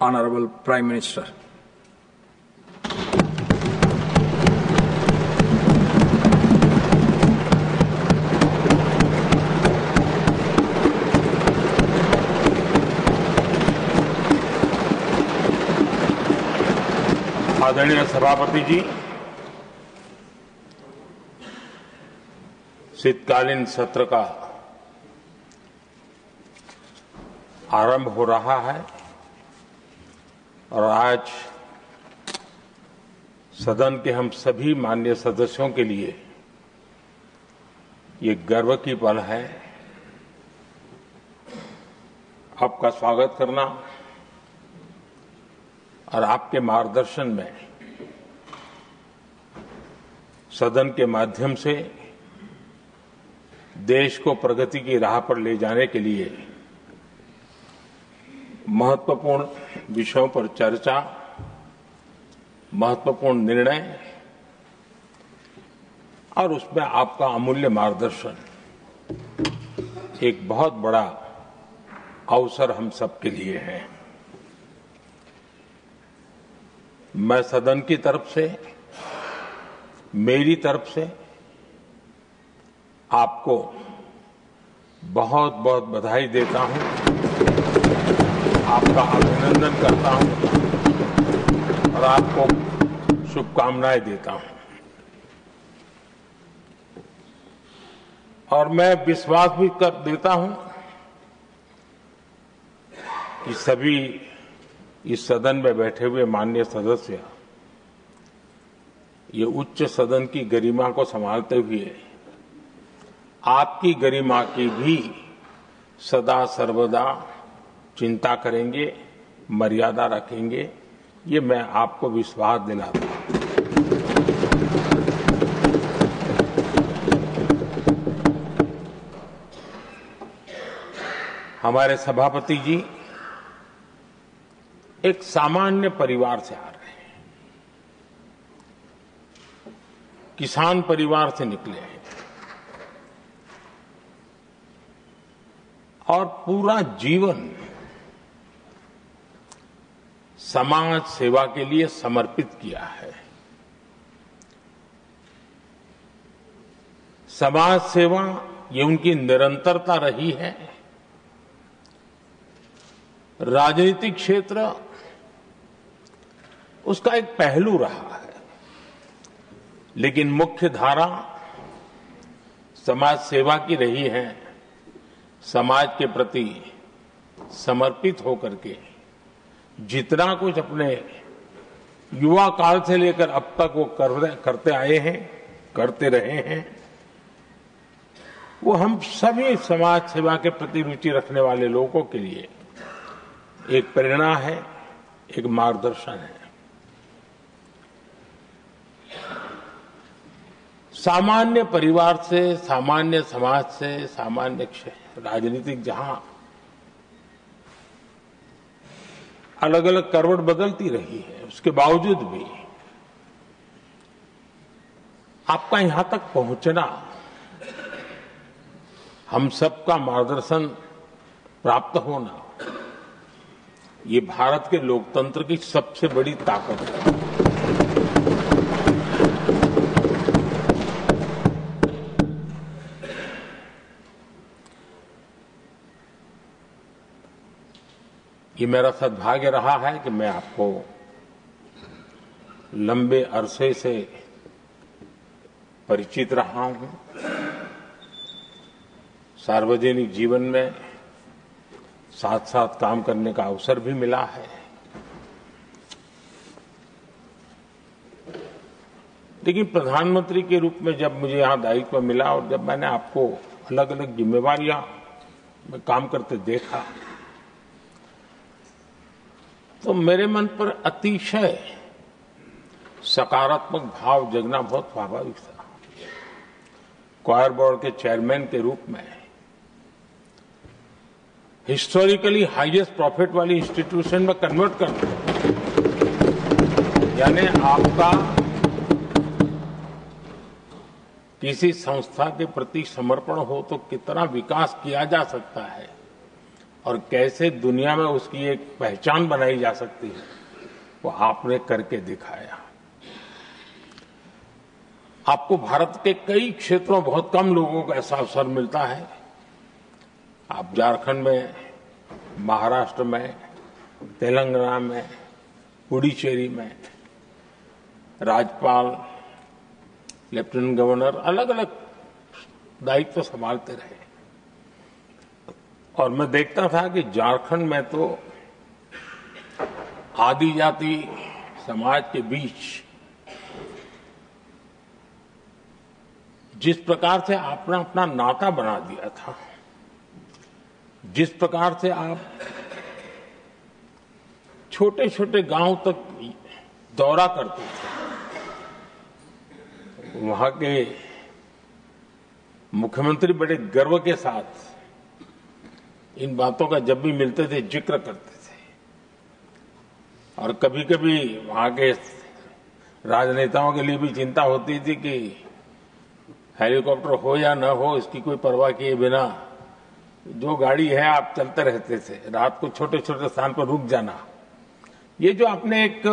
Honorable Prime Minister. आदरणीय सभापति जी, शीतकालीन सत्र का आरंभ हो रहा है और आज सदन के हम सभी माननीय सदस्यों के लिए ये गर्व की पल है। आपका स्वागत करना और आपके मार्गदर्शन में सदन के माध्यम से देश को प्रगति की राह पर ले जाने के लिए महत्वपूर्ण विषयों पर चर्चा, महत्वपूर्ण निर्णय और उसमें आपका अमूल्य मार्गदर्शन एक बहुत बड़ा अवसर हम सबके लिए है। मैं सदन की तरफ से, मेरी तरफ से आपको बहुत बहुत बधाई देता हूं, आपका अभिनंदन करता हूं और आपको शुभकामनाएं देता हूं। और मैं विश्वास भी कर देता हूं कि सभी इस सदन में बैठे हुए माननीय सदस्य ये उच्च सदन की गरिमा को संभालते हुए आपकी गरिमा की भी सदा सर्वदा चिंता करेंगे, मर्यादा रखेंगे, ये मैं आपको विश्वास दिलाता हूं। हमारे सभापति जी एक सामान्य परिवार से आ रहे हैं, किसान परिवार से निकले हैं और पूरा जीवन समाज सेवा के लिए समर्पित किया है। समाज सेवा ये उनकी निरंतरता रही है। राजनीतिक क्षेत्र उसका एक पहलू रहा है, लेकिन मुख्य धारा समाज सेवा की रही है। समाज के प्रति समर्पित होकर के जितना कुछ अपने युवा काल से लेकर अब तक वो करते आए हैं, करते रहे हैं, वो हम सभी समाज सेवा के प्रति रुचि रखने वाले लोगों के लिए एक प्रेरणा है, एक मार्गदर्शन है। सामान्य परिवार से, सामान्य समाज से, सामान्य राजनीतिक जहां अलग अलग करवट बदलती रही है, उसके बावजूद भी आपका यहां तक पहुंचना, हम सबका मार्गदर्शन प्राप्त होना, ये भारत के लोकतंत्र की सबसे बड़ी ताकत है। ये मेरा सद्भाग्य रहा है कि मैं आपको लंबे अरसे से परिचित रहा हूं। सार्वजनिक जीवन में साथ साथ काम करने का अवसर भी मिला है। लेकिन प्रधानमंत्री के रूप में जब मुझे यहां दायित्व मिला और जब मैंने आपको अलग अलग जिम्मेवारियां में काम करते देखा, तो मेरे मन पर अतिशय सकारात्मक भाव जगना बहुत स्वाभाविक था। क्वायर बोर्ड के चेयरमैन के रूप में हिस्टोरिकली हाईएस्ट प्रॉफिट वाली इंस्टीट्यूशन में कन्वर्ट करना, यानी आपका किसी संस्था के प्रति समर्पण हो तो कितना विकास किया जा सकता है, और कैसे दुनिया में उसकी एक पहचान बनाई जा सकती है, वो आपने करके दिखाया। आपको भारत के कई क्षेत्रों में बहुत कम लोगों को ऐसा अवसर मिलता है। आप झारखंड में, महाराष्ट्र में, तेलंगाना में, पुडुचेरी में राज्यपाल, लेफ्टिनेंट गवर्नर अलग अलग दायित्व संभालते रहे। और मैं देखता था कि झारखंड में तो आदिजाति समाज के बीच जिस प्रकार से आपने अपना नाता बना दिया था, जिस प्रकार से आप छोटे छोटे गांव तक दौरा करते थे, वहां के मुख्यमंत्री बड़े गर्व के साथ इन बातों का जब भी मिलते थे जिक्र करते थे। और कभी कभी वहां के राजनेताओं के लिए भी चिंता होती थी कि हेलीकॉप्टर हो या न हो, इसकी कोई परवाह किए बिना जो गाड़ी है आप चलते रहते थे, रात को छोटे छोटे स्थान पर रुक जाना। ये जो आपने एक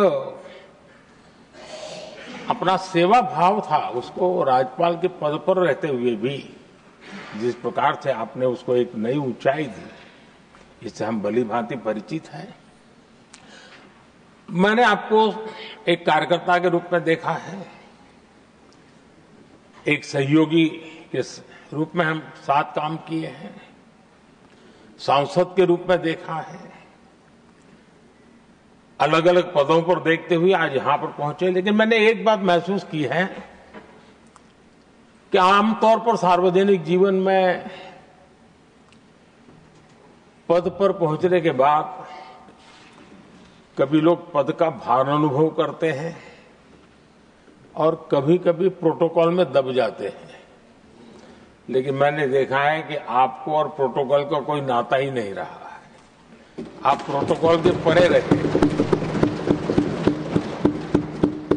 अपना सेवा भाव था, उसको राज्यपाल के पद पर रहते हुए भी जिस प्रकार से आपने उसको एक नई ऊंचाई दी, इससे हम भली भांति परिचित हैं। मैंने आपको एक कार्यकर्ता के रूप में देखा है, एक सहयोगी के रूप में हम साथ काम किए हैं, सांसद के रूप में देखा है, अलग अलग पदों पर देखते हुए आज यहां पर पहुंचे। लेकिन मैंने एक बात महसूस की है कि आमतौर पर सार्वजनिक जीवन में पद पर पहुंचने के बाद कभी लोग पद का भार अनुभव करते हैं और कभी कभी प्रोटोकॉल में दब जाते हैं। लेकिन मैंने देखा है कि आपको और प्रोटोकॉल का कोई नाता ही नहीं रहा है, आप प्रोटोकॉल के परे रहे।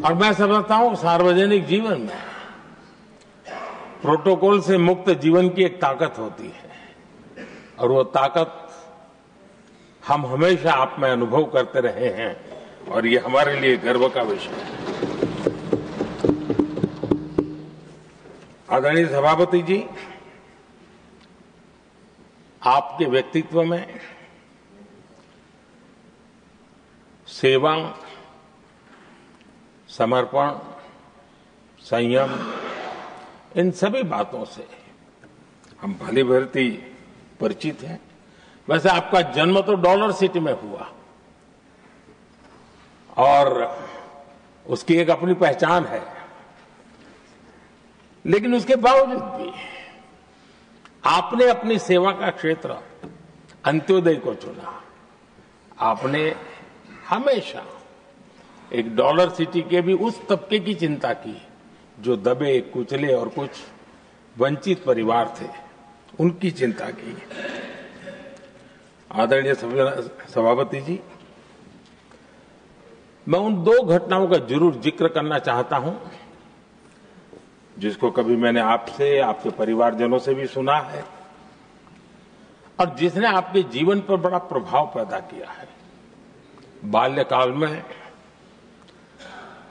और मैं समझता हूं सार्वजनिक जीवन में प्रोटोकॉल से मुक्त जीवन की एक ताकत होती है, और वो ताकत हम हमेशा आप में अनुभव करते रहे हैं, और ये हमारे लिए गर्व का विषय है। आदरणीय सभापति जी, आपके व्यक्तित्व में सेवा, समर्पण, संयम, इन सभी बातों से हम भली भांति परिचित हैं। वैसे आपका जन्म तो डॉलर सिटी में हुआ और उसकी एक अपनी पहचान है, लेकिन उसके बावजूद भी आपने अपनी सेवा का क्षेत्र अंत्योदय को चुना। आपने हमेशा एक डॉलर सिटी के भी उस तबके की चिंता की जो दबे कुचले और कुछ वंचित परिवार थे, उनकी चिंता की। आदरणीय सभापति जी, मैं उन दो घटनाओं का जरूर जिक्र करना चाहता हूं जिसको कभी मैंने आपसे, आपके परिवारजनों से भी सुना है और जिसने आपके जीवन पर बड़ा प्रभाव पैदा किया है। बाल्यकाल में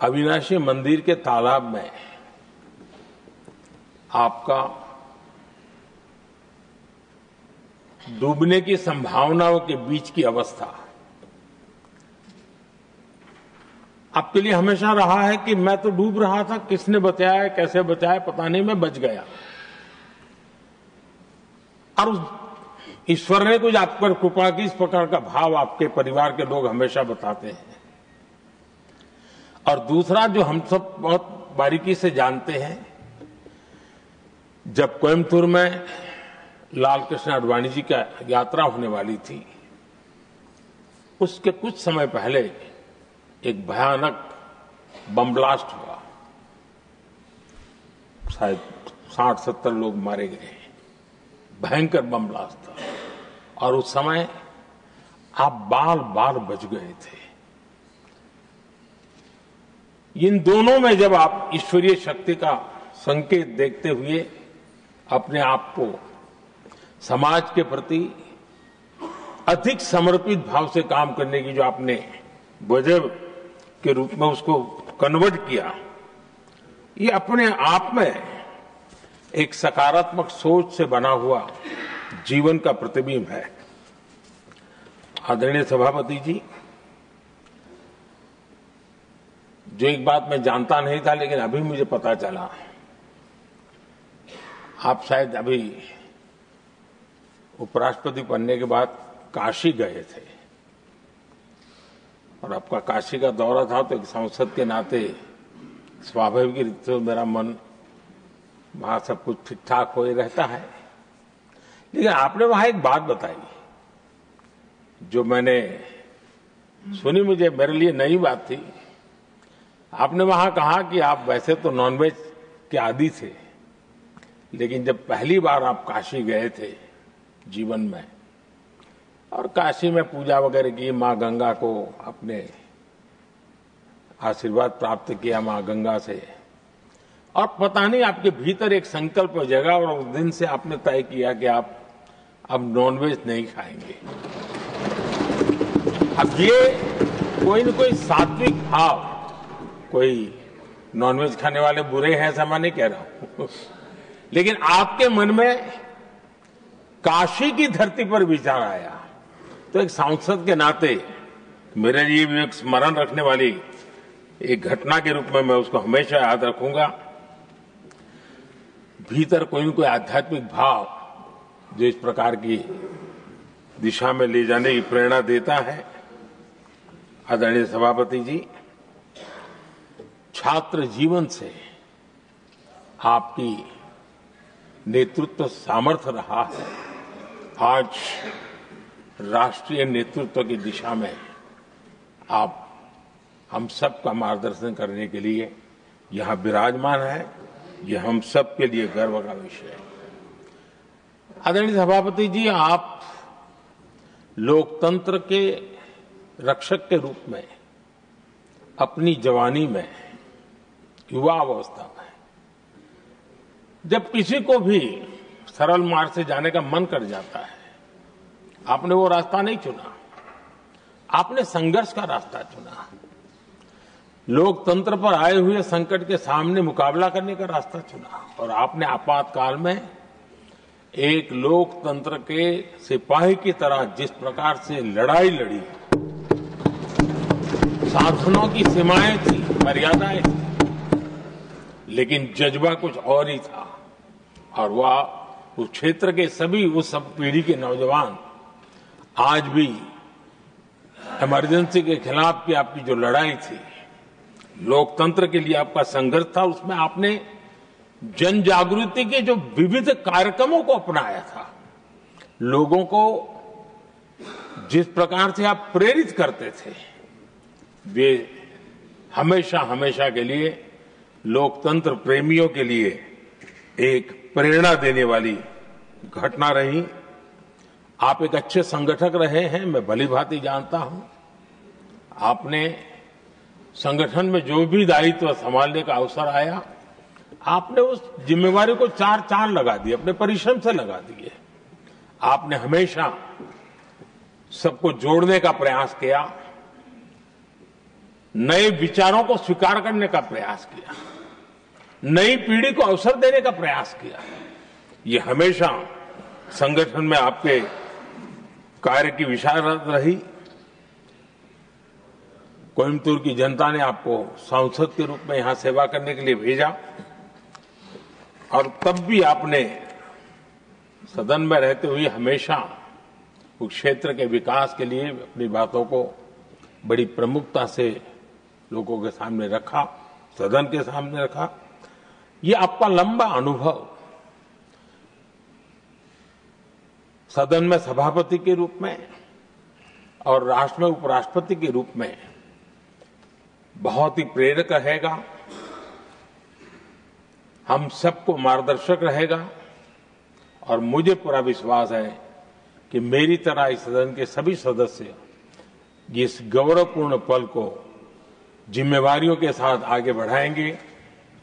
अविनाशी मंदिर के तालाब में आपका डूबने की संभावनाओं के बीच की अवस्था आपके लिए हमेशा रहा है कि मैं तो डूब रहा था, किसने बचाया, कैसे बचाया पता नहीं, मैं बच गया। और ईश्वर ने कुछ आप पर कृपा की, इस प्रकार का भाव आपके परिवार के लोग हमेशा बताते हैं। और दूसरा जो हम सब बहुत बारीकी से जानते हैं, जब कोयम्बतूर में लाल कृष्ण आडवाणी जी का यात्रा होने वाली थी, उसके कुछ समय पहले एक भयानक बम ब्लास्ट हुआ, शायद 60-70 लोग मारे गए। भयंकर बम ब्लास्ट था और उस समय आप बाल बाल बच गए थे। इन दोनों में जब आप ईश्वरीय शक्ति का संकेत देखते हुए अपने आप को समाज के प्रति, अधिक समर्पित भाव से काम करने की जो आपने वजह के रूप में उसको कन्वर्ट किया, ये अपने आप में एक सकारात्मक सोच से बना हुआ जीवन का प्रतिबिंब है। आदरणीय सभापति जी, जो एक बात मैं जानता नहीं था लेकिन अभी मुझे पता चला, आप शायद अभी उपराष्ट्रपति बनने के बाद काशी गए थे और आपका काशी का दौरा था, तो एक सांसद के नाते स्वाभाविक रूप से मेरा मन वहां सब कुछ ठीक ठाक हो ही रहता है। लेकिन आपने वहां एक बात बताई जो मैंने सुनी, मुझे मेरे लिए नई बात थी। आपने वहां कहा कि आप वैसे तो नॉनवेज के आदी थे, लेकिन जब पहली बार आप काशी गए थे जीवन में और काशी में पूजा वगैरह की, मां गंगा को अपने आशीर्वाद प्राप्त किया मां गंगा से, और पता नहीं आपके भीतर एक संकल्प जगा और उस दिन से आपने तय किया कि आप अब नॉनवेज नहीं खाएंगे। अब ये कोई न कोई सात्विक भाव, कोई नॉनवेज खाने वाले बुरे हैं ऐसा मैं नहीं कह रहा हूं, लेकिन आपके मन में काशी की धरती पर विचार आया, तो एक सांसद के नाते मेरे लिए भी एक स्मरण रखने वाली एक घटना के रूप में मैं उसको हमेशा याद रखूंगा। भीतर कोई न कोई आध्यात्मिक भाव जो इस प्रकार की दिशा में ले जाने की प्रेरणा देता है। आदरणीय सभापति जी, छात्र जीवन से आपकी नेतृत्व सामर्थ्य रहा है। आज राष्ट्रीय नेतृत्व की दिशा में आप हम सब का मार्गदर्शन करने के लिए यहां विराजमान है। यह हम सब के लिए गर्व का विषय है। आदरणीय सभापति जी, आप लोकतंत्र के रक्षक के रूप में अपनी जवानी में, युवा अवस्था में, जब किसी को भी सरल मार्ग से जाने का मन कर जाता है, आपने वो रास्ता नहीं चुना, आपने संघर्ष का रास्ता चुना। लोकतंत्र पर आए हुए संकट के सामने मुकाबला करने का रास्ता चुना और आपने आपातकाल में एक लोकतंत्र के सिपाही की तरह जिस प्रकार से लड़ाई लड़ी, शासनों की सीमाएं थी, मर्यादाएं थी, लेकिन जज्बा कुछ और ही था। और वह उस क्षेत्र के सभी, उस सब पीढ़ी के नौजवान आज भी इमरजेंसी के खिलाफ की आपकी जो लड़ाई थी, लोकतंत्र के लिए आपका संघर्ष था, उसमें आपने जन जागृति के जो विविध कार्यक्रमों को अपनाया था। लोगों को जिस प्रकार से आप प्रेरित करते थे, वे हमेशा हमेशा के लिए लोकतंत्र प्रेमियों के लिए एक प्रेरणा देने वाली घटना रही। आप एक अच्छे संगठक रहे हैं, मैं भलीभांति जानता हूं। आपने संगठन में जो भी दायित्व संभालने का अवसर आया, आपने उस जिम्मेवारी को चार चांद लगा दिए, अपने परिश्रम से लगा दिए। आपने हमेशा सबको जोड़ने का प्रयास किया, नए विचारों को स्वीकार करने का प्रयास किया, नई पीढ़ी को अवसर देने का प्रयास किया। ये हमेशा संगठन में आपके कार्य की विशारत रही। कोयम्बतूर की जनता ने आपको सांसद के रूप में यहां सेवा करने के लिए भेजा और तब भी आपने सदन में रहते हुए हमेशा उस क्षेत्र के विकास के लिए अपनी बातों को बड़ी प्रमुखता से लोगों के सामने रखा, सदन के सामने रखा। ये आपका लंबा अनुभव सदन में सभापति के रूप में और राष्ट्र में उपराष्ट्रपति के रूप में बहुत ही प्रेरक रहेगा, हम सबको मार्गदर्शक रहेगा। और मुझे पूरा विश्वास है कि मेरी तरह इस सदन के सभी सदस्य इस गौरवपूर्ण पल को जिम्मेवारियों के साथ आगे बढ़ाएंगे।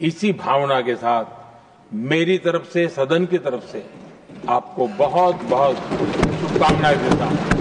इसी भावना के साथ मेरी तरफ से, सदन की तरफ से आपको बहुत बहुत शुभकामनाएं देता हूं।